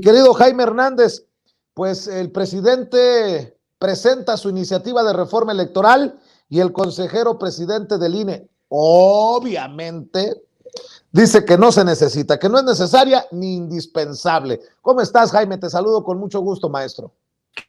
querido Jaime Hernández, pues el presidente presenta su iniciativa de reforma electoral y el consejero presidente del INE, obviamente, dice que no se necesita, que no es necesaria ni indispensable. ¿Cómo estás, Jaime? Te saludo con mucho gusto, maestro.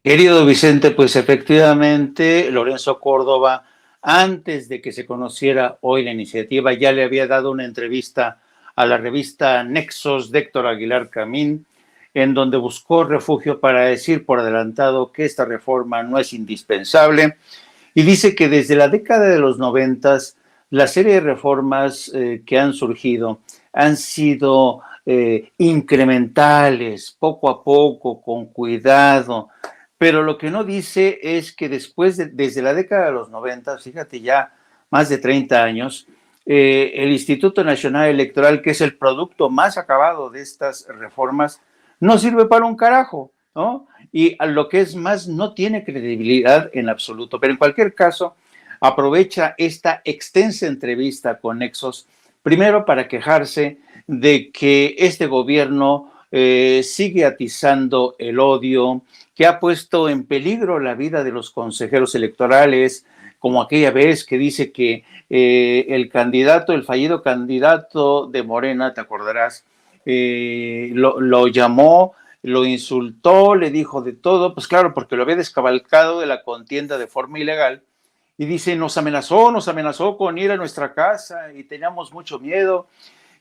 Querido Vicente, pues efectivamente, Lorenzo Córdoba, antes de que se conociera hoy la iniciativa, ya le había dado una entrevista a la revista Nexos de Héctor Aguilar Camín, en donde buscó refugio para decir por adelantado que esta reforma no es indispensable, y dice que desde la década de los 90 la serie de reformas que han surgido han sido incrementales, poco a poco, con cuidado, pero lo que no dice es que desde la década de los 90, fíjate ya más de 30 años, el Instituto Nacional Electoral, que es el producto más acabado de estas reformas, no sirve para un carajo, ¿no? Y a lo que es más, no tiene credibilidad en absoluto. Pero en cualquier caso, aprovecha esta extensa entrevista con Nexos, primero para quejarse de que este gobierno sigue atizando el odio, que ha puesto en peligro la vida de los consejeros electorales, como aquella vez que dice que el fallido candidato de Morena, te acordarás, lo llamó, lo insultó, le dijo de todo, pues claro, porque lo había descabalcado de la contienda de forma ilegal, y dice, nos amenazó con ir a nuestra casa y teníamos mucho miedo,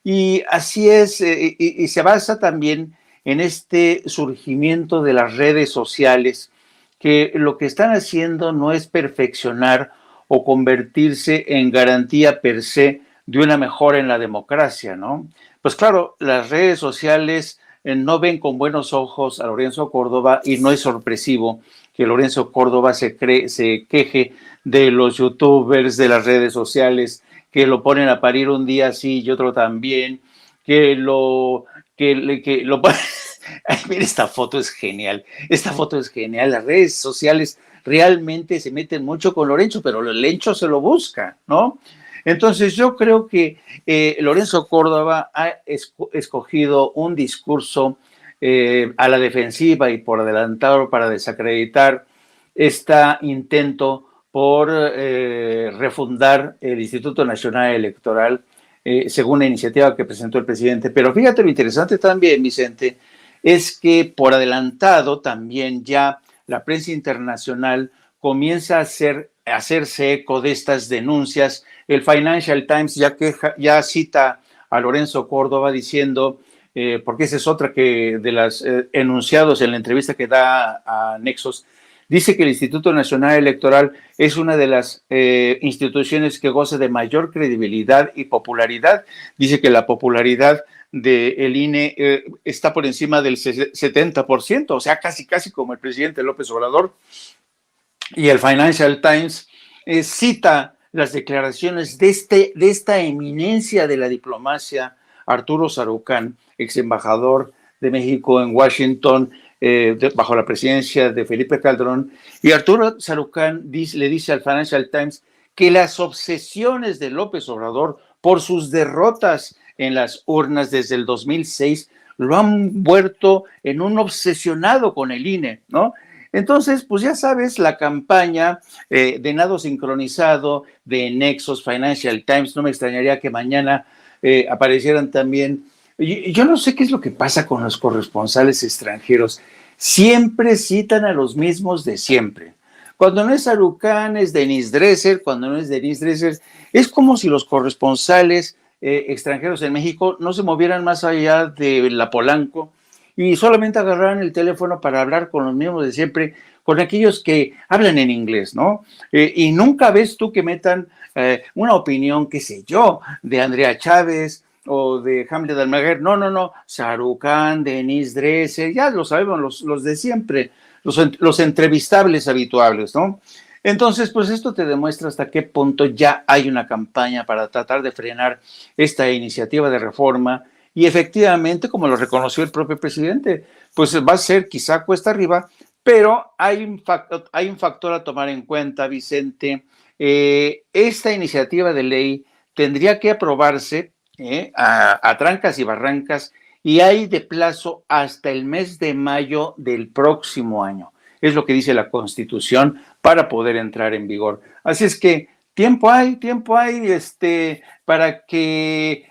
y así es, y se basa también en este surgimiento de las redes sociales, que lo que están haciendo no es perfeccionar o convertirse en garantía per se de una mejora en la democracia, ¿no? Pues claro, las redes sociales no ven con buenos ojos a Lorenzo Córdoba, y no es sorpresivo que Lorenzo Córdoba se queje de los youtubers de las redes sociales, que lo ponen a parir un día sí y otro también, que lo Ay, mira, esta foto es genial. Las redes sociales realmente se meten mucho con Lorenzo, pero Lorenzo se lo busca, ¿no? Entonces yo creo que Lorenzo Córdoba ha escogido un discurso a la defensiva y por adelantado para desacreditar este intento por refundar el Instituto Nacional Electoral, según la iniciativa que presentó el presidente. Pero fíjate, lo interesante también, Vicente, es que por adelantado también ya la prensa internacional comienza a hacerse eco de estas denuncias. El Financial Times ya cita a Lorenzo Córdoba diciendo, porque esa es otra que de las enunciados en la entrevista que da a Nexos, dice que el Instituto Nacional Electoral es una de las instituciones que goza de mayor credibilidad y popularidad. Dice que la popularidad del INE está por encima del 70%, o sea, casi como el presidente López Obrador. Y el Financial Times cita las declaraciones de esta eminencia de la diplomacia, Arturo Sarucán, ex embajador de México en Washington, bajo la presidencia de Felipe Calderón. Y Arturo Sarucán le dice al Financial Times que las obsesiones de López Obrador por sus derrotas en las urnas desde el 2006 lo han vuelto en un obsesionado con el INE, ¿no? Entonces, pues ya sabes, la campaña de nado sincronizado de Nexos, Financial Times, no me extrañaría que mañana aparecieran también. Yo no sé qué es lo que pasa con los corresponsales extranjeros. Siempre citan a los mismos de siempre. Cuando no es Sarucán, es Denise Dresser. Cuando no es Denise Dresser, es como si los corresponsales extranjeros en México no se movieran más allá de la Polanco y solamente agarraran el teléfono para hablar con los mismos de siempre, con aquellos que hablan en inglés, ¿no? Y nunca ves tú que metan una opinión, qué sé yo, de Andrea Chávez o de Hamlet Almaguer. No. Sarucán, Denise Dresser, ya lo sabemos, los de siempre, los entrevistables habituales, ¿no? Entonces, pues esto te demuestra hasta qué punto ya hay una campaña para tratar de frenar esta iniciativa de reforma. Y efectivamente, como lo reconoció el propio presidente, pues va a ser quizá cuesta arriba, pero hay un factor a tomar en cuenta, Vicente. Esta iniciativa de ley tendría que aprobarse a trancas y barrancas y hay de plazo hasta el mes de mayo del próximo año. Es lo que dice la Constitución para poder entrar en vigor. Así es que tiempo hay, para que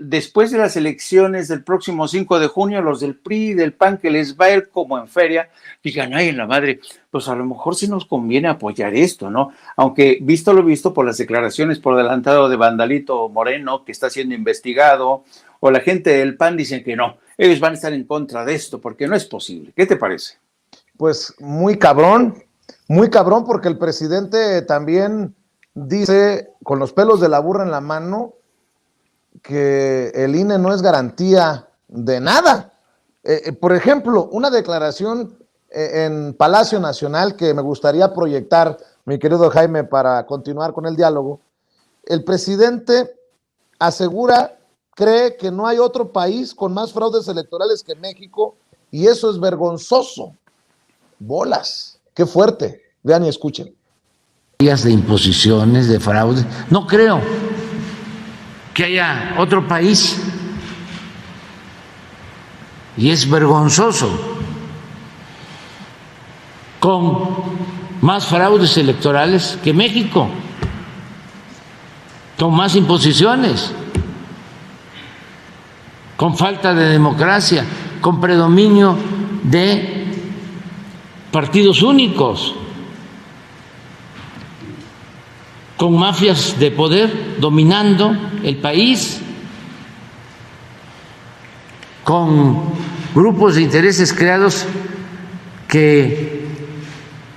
después de las elecciones del próximo 5 de junio, los del PRI y del PAN, que les va a ir como en feria, digan, ay, en la madre, pues a lo mejor sí nos conviene apoyar esto, ¿no? Aunque visto lo visto por las declaraciones por adelantado de Vandalito Moreno, que está siendo investigado, o la gente del PAN dicen que no, ellos van a estar en contra de esto, porque no es posible. ¿Qué te parece? Pues muy cabrón, porque el presidente también dice, con los pelos de la burra en la mano, que el INE no es garantía de nada. Por ejemplo, una declaración en Palacio Nacional que me gustaría proyectar, mi querido Jaime, para continuar con el diálogo. El presidente asegura, cree que no hay otro país con más fraudes electorales que México, y eso es vergonzoso. Bolas, qué fuerte. Vean y escuchen. De imposiciones, de fraude. No creo que haya otro país, y es vergonzoso, con más fraudes electorales que México, con más imposiciones, con falta de democracia, con predominio de partidos únicos, con mafias de poder dominando el país, con grupos de intereses creados que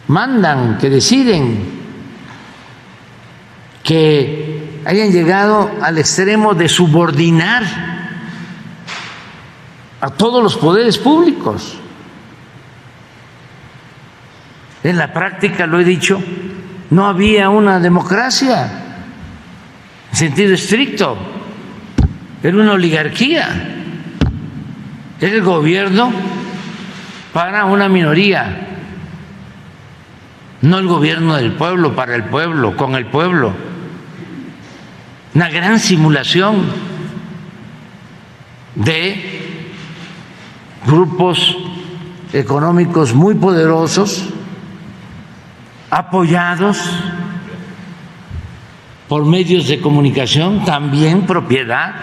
mandan, que deciden, que hayan llegado al extremo de subordinar a todos los poderes públicos. En la práctica, lo he dicho, no había una democracia en sentido estricto, era una oligarquía, era el gobierno para una minoría, no el gobierno del pueblo, para el pueblo, con el pueblo. Una gran simulación de grupos económicos muy poderosos, apoyados por medios de comunicación, también propiedad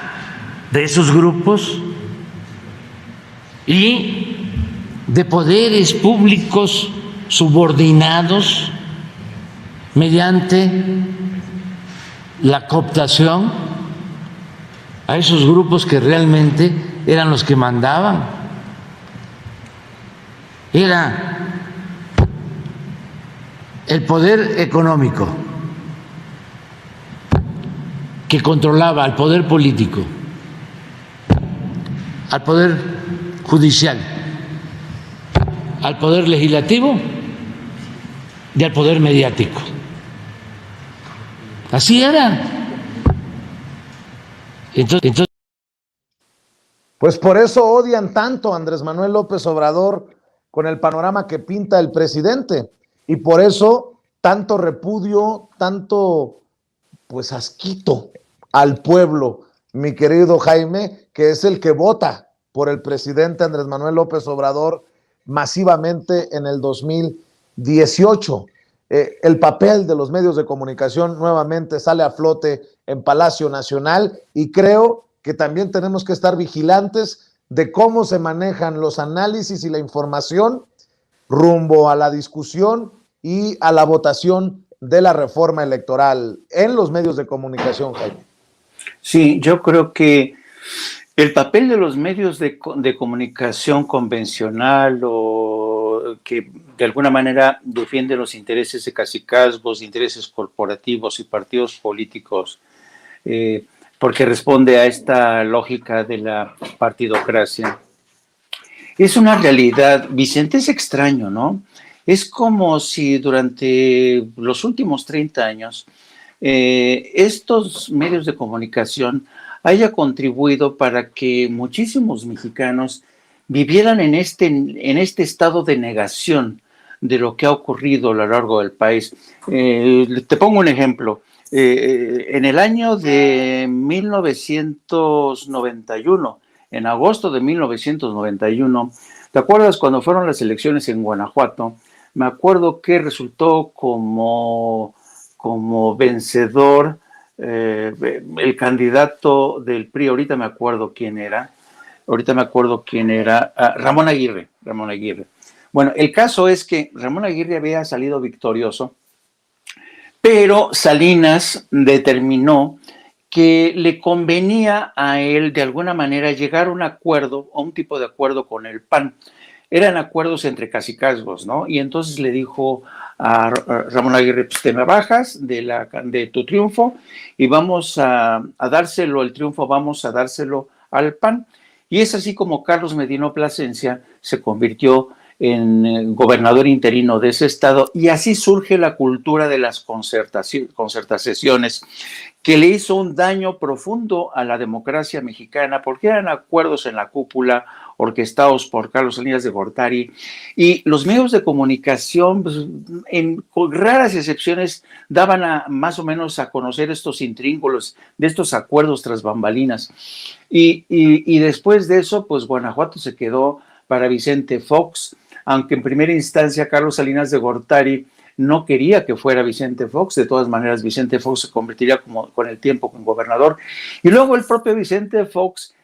de esos grupos, y de poderes públicos subordinados mediante la cooptación a esos grupos que realmente eran los que mandaban. Era el poder económico que controlaba al poder político, al poder judicial, al poder legislativo y al poder mediático. Así era. Entonces, pues por eso odian tanto a Andrés Manuel López Obrador con el panorama que pinta el presidente, y por eso tanto repudio, tanto pues asquito al pueblo, mi querido Jaime, que es el que vota por el presidente Andrés Manuel López Obrador masivamente en el 2018. El papel de los medios de comunicación nuevamente sale a flote en Palacio Nacional, y creo que también tenemos que estar vigilantes de cómo se manejan los análisis y la información rumbo a la discusión y a la votación de la reforma electoral en los medios de comunicación, Jaime. Sí, yo creo que el papel de los medios de comunicación convencional, o que de alguna manera defienden los intereses de cacicazgos, intereses corporativos y partidos políticos, porque responde a esta lógica de la partidocracia, es una realidad. Vicente, es extraño, ¿no? Es como si durante los últimos 30 años estos medios de comunicación haya contribuido para que muchísimos mexicanos vivieran en este estado de negación de lo que ha ocurrido a lo largo del país. Te pongo un ejemplo. En el año de 1991, en agosto de 1991. ¿Te acuerdas cuando fueron las elecciones en Guanajuato? Me acuerdo que resultó como vencedor el candidato del PRI, ahorita me acuerdo quién era, Ramón Aguirre. Bueno, el caso es que Ramón Aguirre había salido victorioso, pero Salinas determinó que le convenía a él de alguna manera llegar a un acuerdo, a un tipo de acuerdo con el PAN. Eran acuerdos entre cacicazgos, ¿no? Y entonces le dijo a Ramón Aguirre, pues te me bajas de tu triunfo y vamos a dárselo, el triunfo vamos a dárselo al PAN. Y es así como Carlos Medino Plasencia se convirtió en gobernador interino de ese estado, y así surge la cultura de las concertaciones, que le hizo un daño profundo a la democracia mexicana, porque eran acuerdos en la cúpula orquestados por Carlos Salinas de Gortari, y los medios de comunicación, pues, con raras excepciones, daban más o menos a conocer estos intríngulos de estos acuerdos tras bambalinas. Y después de eso, pues Guanajuato se quedó para Vicente Fox, aunque en primera instancia Carlos Salinas de Gortari no quería que fuera Vicente Fox. De todas maneras, Vicente Fox se convertiría con el tiempo en gobernador. Y luego el propio Vicente Fox,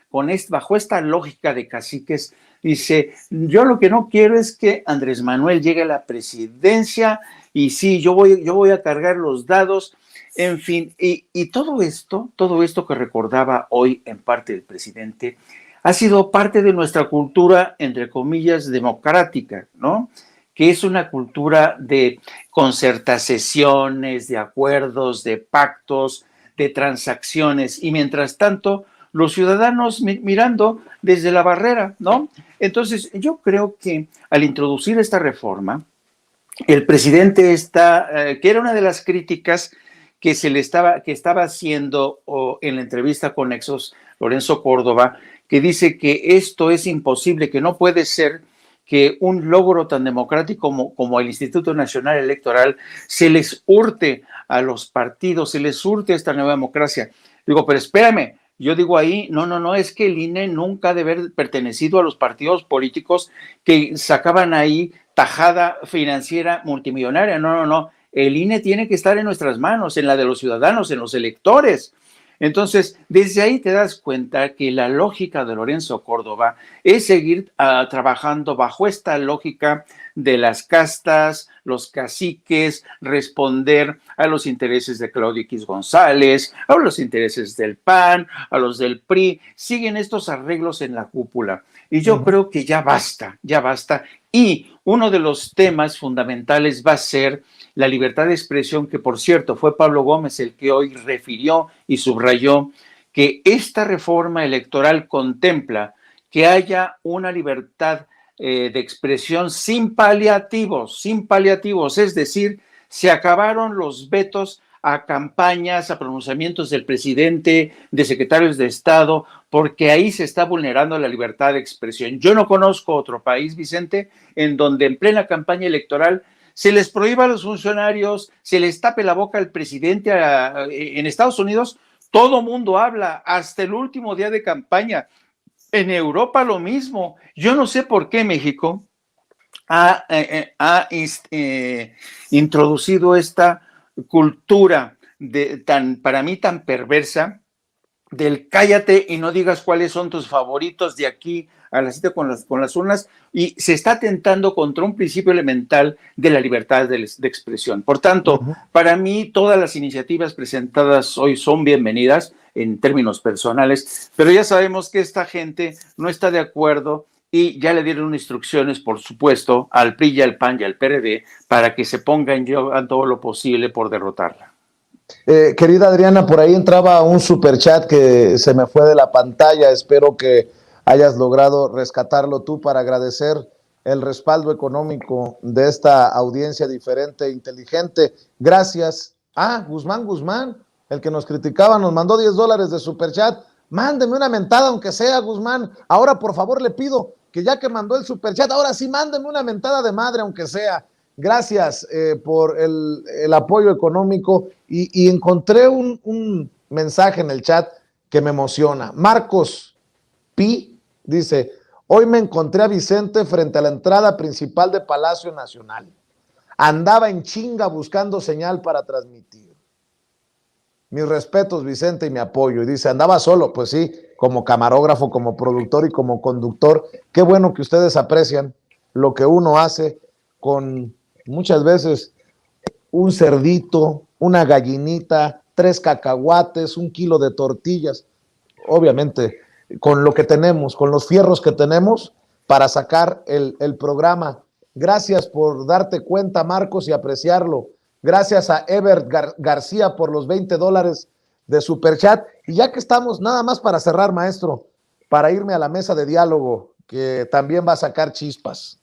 bajo esta lógica de caciques, dice, yo lo que no quiero es que Andrés Manuel llegue a la presidencia, y sí, yo voy a cargar los dados, en fin. Y todo esto que recordaba hoy en parte el presidente, ha sido parte de nuestra cultura, entre comillas, democrática, ¿no? Que es una cultura de concertaciones, de acuerdos, de pactos, de transacciones, y mientras tanto, los ciudadanos mirando desde la barrera, ¿no? Entonces, yo creo que al introducir esta reforma, el presidente que era una de las críticas que estaba haciendo en la entrevista con Nexos, Lorenzo Córdoba, que dice que esto es imposible, que no puede ser que un logro tan democrático como el Instituto Nacional Electoral se les hurte a los partidos, se les hurte esta nueva democracia. Digo, pero espérame, yo digo ahí, no, es que el INE nunca debe haber pertenecido a los partidos políticos que sacaban ahí tajada financiera multimillonaria. No, el INE tiene que estar en nuestras manos, en la de los ciudadanos, en los electores. Entonces, desde ahí te das cuenta que la lógica de Lorenzo Córdoba es seguir trabajando bajo esta lógica de las castas, los caciques, responder a los intereses de Claudio X González, a los intereses del PAN, a los del PRI. Siguen estos arreglos en la cúpula. Y yo creo que ya basta. Y uno de los temas fundamentales va a ser la libertad de expresión, que por cierto fue Pablo Gómez el que hoy refirió y subrayó que esta reforma electoral contempla que haya una libertad de expresión sin paliativos, es decir, se acabaron los vetos a campañas, a pronunciamientos del presidente, de secretarios de Estado, porque ahí se está vulnerando la libertad de expresión. Yo no conozco otro país, Vicente, en donde en plena campaña electoral se les prohíba a los funcionarios, se les tape la boca al presidente. En Estados Unidos todo mundo habla, hasta el último día de campaña. En Europa lo mismo. Yo no sé por qué México ha introducido esta cultura para mí tan perversa, del cállate y no digas cuáles son tus favoritos de aquí a la cita con las urnas, y se está atentando contra un principio elemental de la libertad de expresión. Por tanto, para mí todas las iniciativas presentadas hoy son bienvenidas en términos personales, pero ya sabemos que esta gente no está de acuerdo, y ya le dieron instrucciones, por supuesto, al PRI y al PAN y al PRD para que se pongan a todo lo posible por derrotarla. Querida Adriana, por ahí entraba un superchat que se me fue de la pantalla. Espero que hayas logrado rescatarlo tú para agradecer el respaldo económico de esta audiencia diferente e inteligente. Gracias. Guzmán, el que nos criticaba, nos mandó $10 de superchat. Mándeme una mentada, aunque sea, Guzmán. Ahora, por favor, le pido que ya que mandó el superchat, ahora sí mándeme una mentada de madre, aunque sea. Gracias por el apoyo económico, y encontré un mensaje en el chat que me emociona. Marcos Pi Dice, hoy me encontré a Vicente frente a la entrada principal de Palacio Nacional. Andaba en chinga buscando señal para transmitir. Mis respetos, Vicente, y mi apoyo. Y dice, andaba solo, pues sí, como camarógrafo, como productor y como conductor. Qué bueno que ustedes aprecian lo que uno hace con muchas veces un cerdito, una gallinita, 3 cacahuates, 1 kilo de tortillas. Obviamente, con lo que tenemos, con los fierros que tenemos para sacar el programa. Gracias por darte cuenta, Marcos, y apreciarlo. Gracias a Ebert García por los $20 de Superchat. Y ya que estamos, nada más para cerrar, maestro, para irme a la mesa de diálogo, que también va a sacar chispas.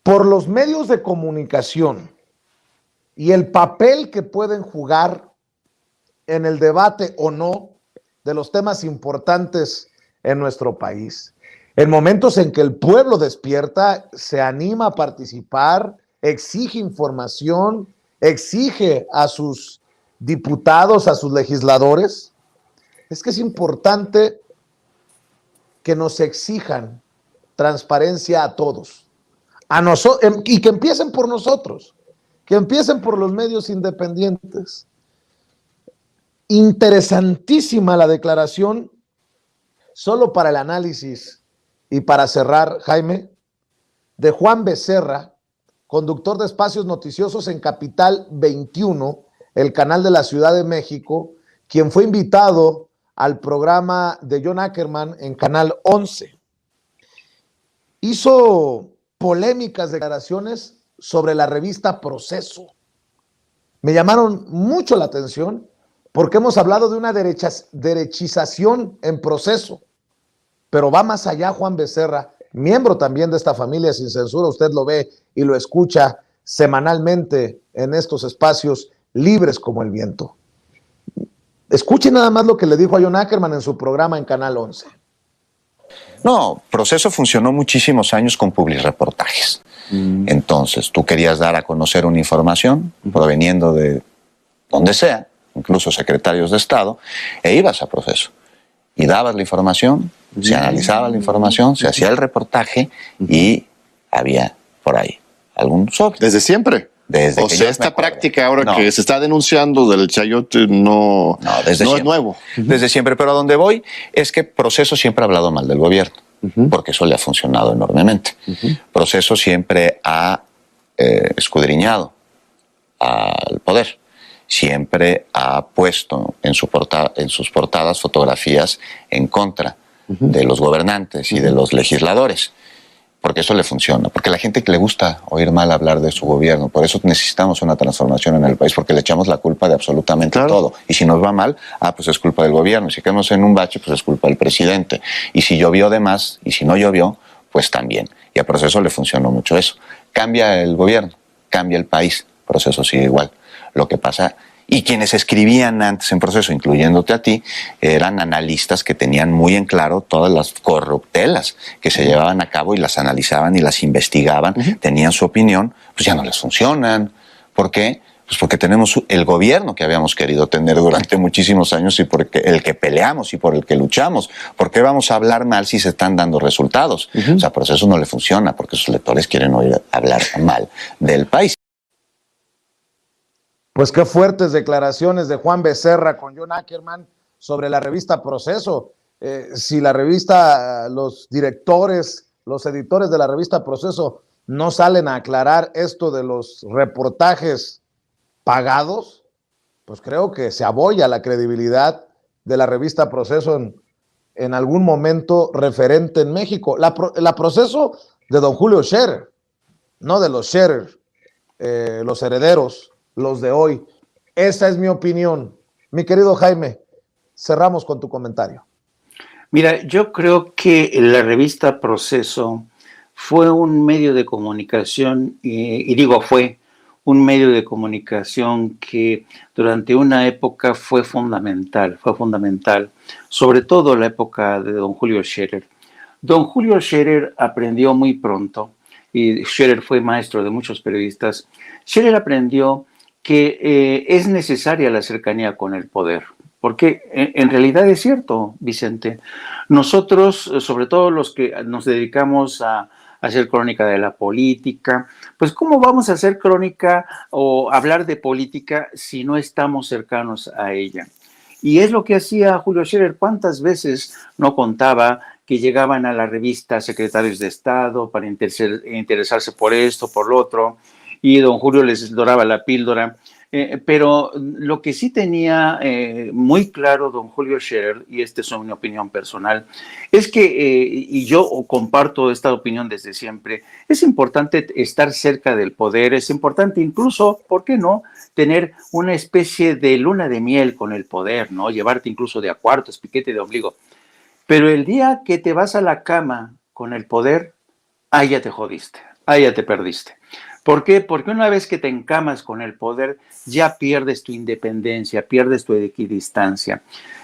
Por los medios de comunicación y el papel que pueden jugar en el debate o no de los temas importantes en nuestro país. En momentos en que el pueblo despierta, se anima a participar, exige información, exige a sus diputados, a sus legisladores. Es que es importante que nos exijan transparencia a todos, y que empiecen por nosotros, que empiecen por los medios independientes. Interesantísima la declaración, solo para el análisis y para cerrar, Jaime, de Juan Becerra, conductor de espacios noticiosos en Capital 21, el canal de la Ciudad de México, quien fue invitado al programa de John Ackerman en Canal 11. Hizo polémicas declaraciones sobre la revista Proceso. Me llamaron mucho la atención porque hemos hablado de una derechización en Proceso, pero va más allá Juan Becerra, miembro también de esta familia Sin Censura. Usted lo ve y lo escucha semanalmente en estos espacios libres como el viento. Escuche nada más lo que le dijo a John Ackerman en su programa en Canal 11. No, Proceso funcionó muchísimos años con publirreportajes. Entonces, tú querías dar a conocer una información proveniendo de donde sea, incluso secretarios de Estado, e ibas a Proceso. Y dabas la información, se analizaba la información, se hacía el reportaje y había por ahí algún sobre. ¿Desde siempre? Desde o que sea, yo esta me acuerdo. práctica ahora No. que se está denunciando del chayote no es nuevo. Desde siempre, pero a donde voy es que Proceso siempre ha hablado mal del gobierno, porque eso le ha funcionado enormemente. Proceso siempre ha escudriñado al poder, siempre ha puesto en sus portadas fotografías en contra de los gobernantes y de los legisladores. Porque eso le funciona, porque a la gente que le gusta oír mal hablar de su gobierno, por eso necesitamos una transformación en el país, porque le echamos la culpa de absolutamente todo. Y si nos va mal, pues es culpa del gobierno. Y si quedamos en un bache, pues es culpa del presidente. Y si llovió de más, y si no llovió, pues también. Y a Proceso le funcionó mucho eso. Cambia el gobierno, cambia el país, Proceso sigue igual. Lo que pasa... Y quienes escribían antes en Proceso, incluyéndote a ti, eran analistas que tenían muy en claro todas las corruptelas que se llevaban a cabo y las analizaban y las investigaban, tenían su opinión, pues ya no les funcionan. ¿Por qué? Pues porque tenemos el gobierno que habíamos querido tener durante muchísimos años y por el que peleamos y por el que luchamos. ¿Por qué vamos a hablar mal si se están dando resultados? O sea, Proceso no le funciona porque sus lectores quieren oír hablar mal del país. Pues qué fuertes declaraciones de Juan Becerra con John Ackerman sobre la revista Proceso. Si la revista, los directores, los editores de la revista Proceso no salen a aclarar esto de los reportajes pagados, pues creo que se abolla la credibilidad de la revista Proceso en algún momento referente en México. La Proceso de don Julio Scherer, no de los Scherer, los herederos, los de hoy. Esa es mi opinión. Mi querido Jaime, cerramos con tu comentario. Mira, yo creo que la revista Proceso fue un medio de comunicación, y digo fue un medio de comunicación que durante una época fue fundamental, sobre todo la época de don Julio Scherer. Don Julio Scherer aprendió muy pronto, y Scherer fue maestro de muchos periodistas. Scherer aprendió que es necesaria la cercanía con el poder. porque en realidad es cierto, Vicente. Nosotros, sobre todo los que nos dedicamos a hacer crónica de la política, pues ¿cómo vamos a hacer crónica o hablar de política si no estamos cercanos a ella? Y es lo que hacía Julio Scherer. ¿Cuántas veces no contaba que llegaban a la revista secretarios de Estado para interesarse por esto, por lo otro, y don Julio les doraba la píldora? Pero lo que sí tenía muy claro don Julio Scherer, y esta es una opinión personal, es que, y yo comparto esta opinión desde siempre, es importante estar cerca del poder, es importante incluso, ¿por qué no?, tener una especie de luna de miel con el poder, ¿no? Llevarte incluso de a cuartos, piquete de ombligo. Pero el día que te vas a la cama con el poder, ahí ya te jodiste, ahí ya te perdiste. ¿Por qué? Porque una vez que te encamas con el poder, ya pierdes tu independencia, pierdes tu equidistancia.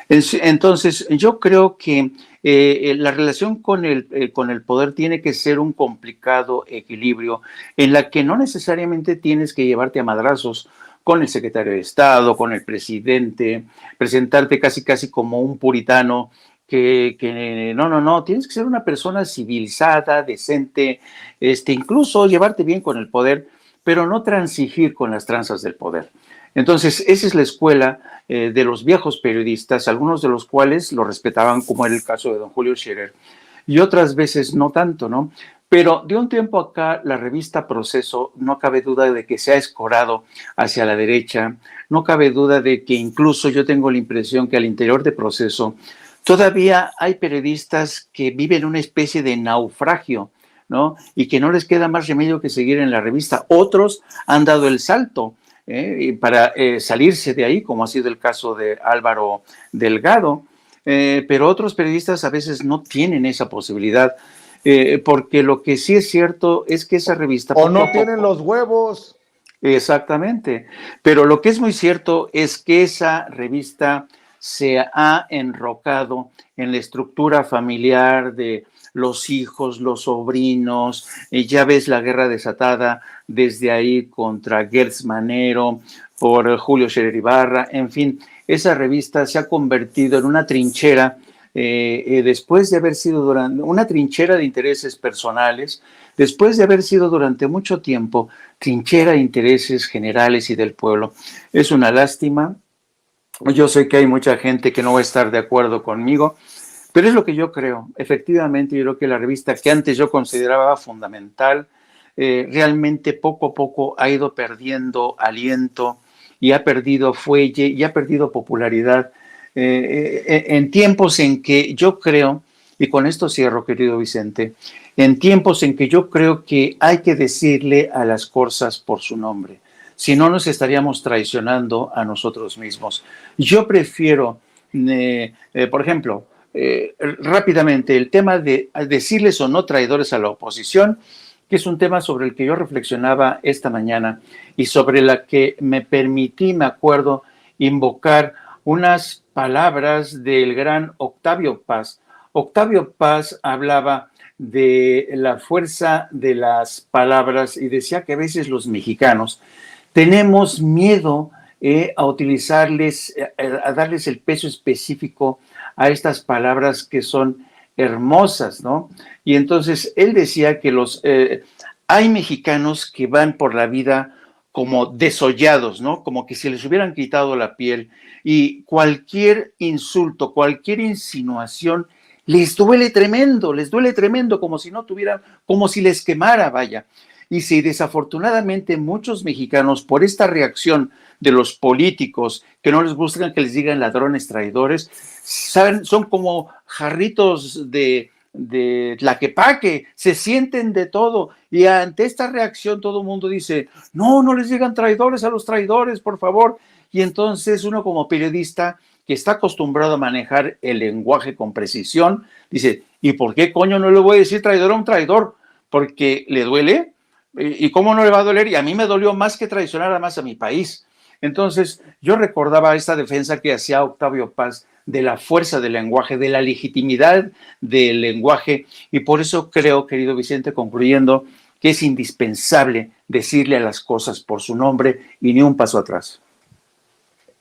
Entonces, yo creo que la relación con el poder tiene que ser un complicado equilibrio en la que no necesariamente tienes que llevarte a madrazos con el secretario de Estado, con el presidente, presentarte casi como un puritano que no, tienes que ser una persona civilizada, decente, incluso llevarte bien con el poder, pero no transigir con las tranzas del poder. Entonces, esa es la escuela de los viejos periodistas, algunos de los cuales lo respetaban, como era el caso de don Julio Scherer, y otras veces no tanto, ¿no? Pero de un tiempo acá, la revista Proceso, no cabe duda de que se ha escorado hacia la derecha, no cabe duda de que incluso yo tengo la impresión que al interior de Proceso todavía hay periodistas que viven una especie de naufragio, ¿no? Y que no les queda más remedio que seguir en la revista. Otros han dado el salto para salirse de ahí, como ha sido el caso de Álvaro Delgado, pero otros periodistas a veces no tienen esa posibilidad, porque lo que sí es cierto es que esa revista... O no tienen los huevos. Exactamente, pero lo que es muy cierto es que esa revista se ha enrocado en la estructura familiar de los hijos, los sobrinos, ya ves la guerra desatada desde ahí contra Gertz Manero, por Julio Scherer Ibarra, en fin, esa revista se ha convertido en una trinchera, después de haber sido una trinchera de intereses personales, después de haber sido durante mucho tiempo trinchera de intereses generales y del pueblo. Es una lástima. Yo sé que hay mucha gente que no va a estar de acuerdo conmigo, pero es lo que yo creo. Efectivamente, yo creo que la revista que antes yo consideraba fundamental, realmente poco a poco ha ido perdiendo aliento y ha perdido fuelle y ha perdido popularidad en tiempos en que yo creo, y con esto cierro, querido Vicente, en tiempos en que yo creo que hay que decirle a las cosas por su nombre. Si no, nos estaríamos traicionando a nosotros mismos. Yo prefiero, por ejemplo, rápidamente, el tema de decirles o no traidores a la oposición, que es un tema sobre el que yo reflexionaba esta mañana y sobre la que me permití, me acuerdo, invocar unas palabras del gran Octavio Paz. Octavio Paz hablaba de la fuerza de las palabras y decía que a veces los mexicanos tenemos miedo a utilizarles, a darles el peso específico a estas palabras que son hermosas, ¿no? Y entonces él decía que hay mexicanos que van por la vida como desollados, ¿no? Como que se les hubieran quitado la piel y cualquier insulto, cualquier insinuación les duele tremendo, como si no tuvieran, como si les quemara, vaya. Y si desafortunadamente muchos mexicanos, por esta reacción de los políticos que no les gusta que les digan ladrones, traidores, saben, son como jarritos de tlaquepaque, se sienten de todo. Y ante esta reacción todo el mundo dice, no les digan traidores a los traidores, por favor. Y entonces uno como periodista que está acostumbrado a manejar el lenguaje con precisión, dice, ¿y por qué coño no le voy a decir traidor a un traidor? ¿Porque le duele? ¿Y cómo no le va a doler? Y a mí me dolió más que traicionar más a mi país. Entonces, yo recordaba esta defensa que hacía Octavio Paz de la fuerza del lenguaje, de la legitimidad del lenguaje, y por eso creo, querido Vicente, concluyendo, que es indispensable decirle a las cosas por su nombre y ni un paso atrás.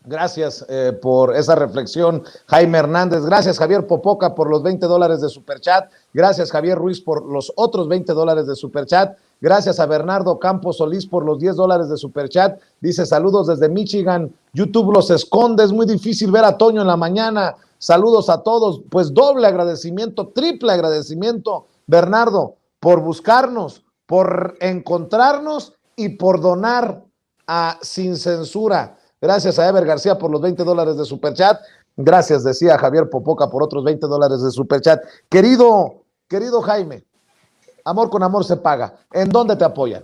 Gracias por esa reflexión, Jaime Hernández. Gracias, Javier Popoca, por los $20 de Superchat. Gracias, Javier Ruiz, por los otros $20 de Superchat. Gracias a Bernardo Campos Solís por los $10 de Superchat. Dice, saludos desde Michigan. YouTube los esconde, es muy difícil ver a Toño en la mañana. Saludos a todos. Pues doble agradecimiento, triple agradecimiento, Bernardo, por buscarnos, por encontrarnos y por donar a Sin Censura. Gracias a Ever García por los $20 de Superchat. Gracias, decía Javier Popoca, por otros $20 de Superchat. Querido Jaime, amor con amor se paga. ¿En dónde te apoyan?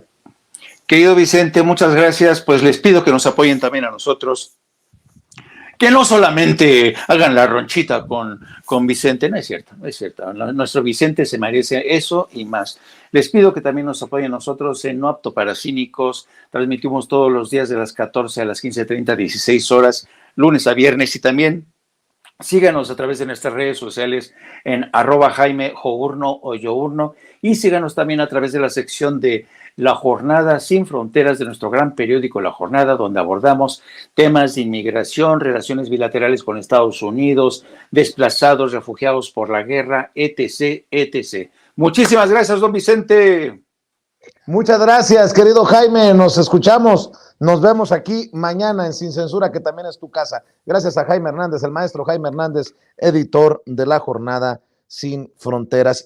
Querido Vicente, muchas gracias. Pues les pido que nos apoyen también a nosotros. Que no solamente hagan la ronchita con Vicente, no es cierto. Nuestro Vicente se merece eso y más. Les pido que también nos apoyen nosotros en No Apto para Cínicos. Transmitimos todos los días de las 14 a las 15:30, 16 horas, lunes a viernes, y también síganos a través de nuestras redes sociales en @Jaime Journo o Yourno, y síganos también a través de la sección de La Jornada Sin Fronteras de nuestro gran periódico La Jornada, donde abordamos temas de inmigración, relaciones bilaterales con Estados Unidos, desplazados, refugiados por la guerra, etc., etc. Muchísimas gracias, don Vicente. Muchas gracias, querido Jaime. Nos escuchamos. Nos vemos aquí mañana en Sin Censura, que también es tu casa. Gracias a Jaime Hernández, el maestro Jaime Hernández, editor de La Jornada Sin Fronteras.